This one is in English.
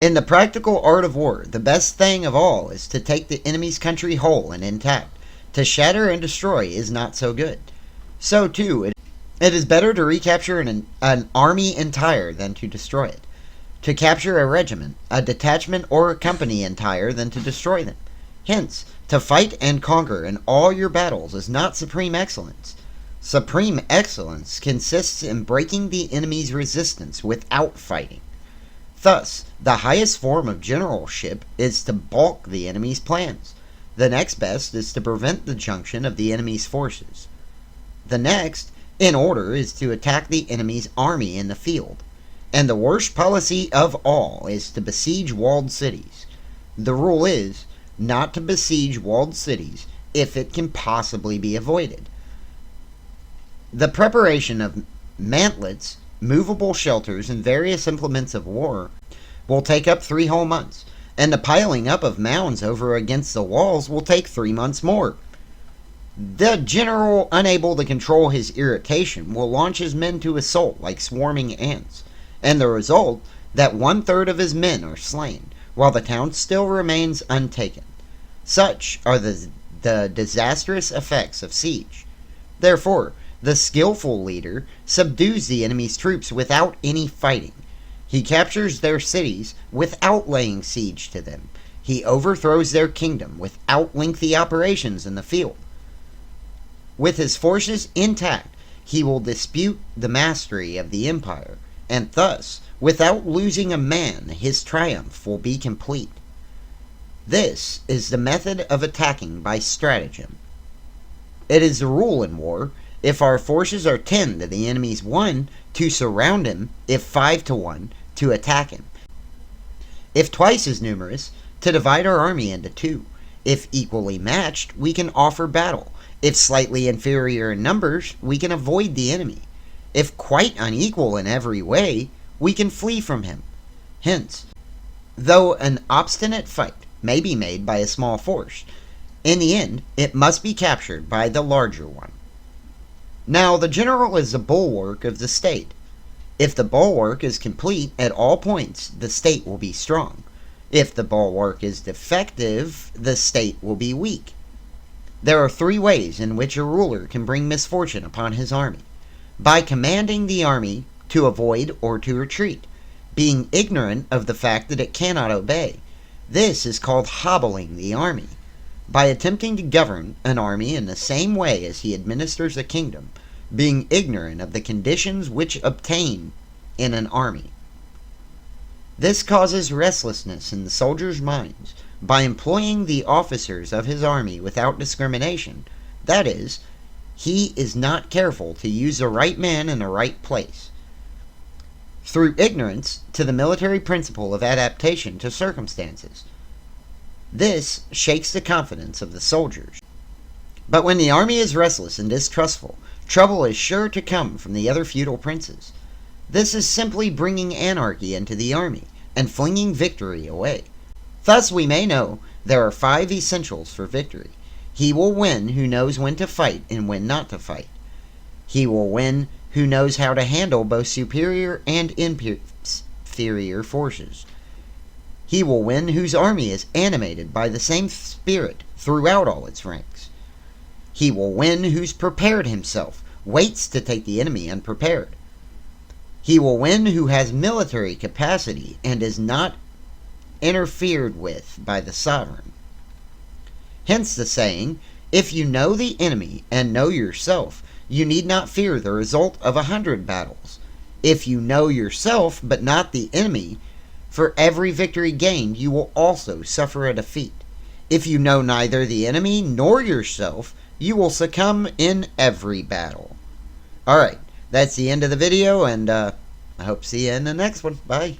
In the practical art of war, the best thing of all is to take the enemy's country whole and intact. To shatter and destroy is not so good. So, too, it is better to recapture an army entire than to destroy it. To capture a regiment, a detachment, or a company entire than to destroy them. Hence, to fight and conquer in all your battles is not supreme excellence. Supreme excellence consists in breaking the enemy's resistance without fighting. Thus, the highest form of generalship is to balk the enemy's plans. The next best is to prevent the junction of the enemy's forces. The next in order is to attack the enemy's army in the field. And the worst policy of all is to besiege walled cities. The rule is not to besiege walled cities if it can possibly be avoided. The preparation of mantlets, movable shelters, and various implements of war will take up 3 whole months, and the piling up of mounds over against the walls will take 3 months more. The general, unable to control his irritation, will launch his men to assault like swarming ants, and the result, that 1/3 of his men are slain, while the town still remains untaken. Such are the disastrous effects of siege. Therefore, the skillful leader subdues the enemy's troops without any fighting. He captures their cities without laying siege to them. He overthrows their kingdom without lengthy operations in the field. With his forces intact, he will dispute the mastery of the empire, and thus, without losing a man, his triumph will be complete. This is the method of attacking by stratagem. It is the rule in war, if our forces are 10 to the enemy's 1, to surround him, if 5 to 1, to attack him. If twice as numerous, to divide our army into 2. If equally matched, we can offer battle. If slightly inferior in numbers, we can avoid the enemy. If quite unequal in every way, we can flee from him. Hence, though an obstinate fight may be made by a small force, in the end it must be captured by the larger one. Now, the general is the bulwark of the state. If the bulwark is complete at all points, the state will be strong. If the bulwark is defective, the state will be weak. There are 3 ways in which a ruler can bring misfortune upon his army. By commanding the army to avoid or to retreat, being ignorant of the fact that it cannot obey. This is called hobbling the army. By attempting to govern an army in the same way as he administers a kingdom, being ignorant of the conditions which obtain in an army. This causes restlessness in the soldiers' minds. By employing the officers of his army without discrimination, that is, he is not careful to use the right man in the right place. Through ignorance to the military principle of adaptation to circumstances. This shakes the confidence of the soldiers. But when the army is restless and distrustful, trouble is sure to come from the other feudal princes. This is simply bringing anarchy into the army and flinging victory away. Thus we may know there are 5 essentials for victory. He will win who knows when to fight and when not to fight. He will win who knows how to handle both superior and inferior forces. He will win whose army is animated by the same spirit throughout all its ranks. He will win who's prepared himself, waits to take the enemy unprepared. He will win who has military capacity and is not interfered with by the sovereign. Hence the saying, if you know the enemy and know yourself, you need not fear the result of 100 battles. If you know yourself but not the enemy, for every victory gained you will also suffer a defeat. If you know neither the enemy nor yourself, you will succumb in every battle. Alright, that's the end of the video, and I hope to see you in the next one. Bye.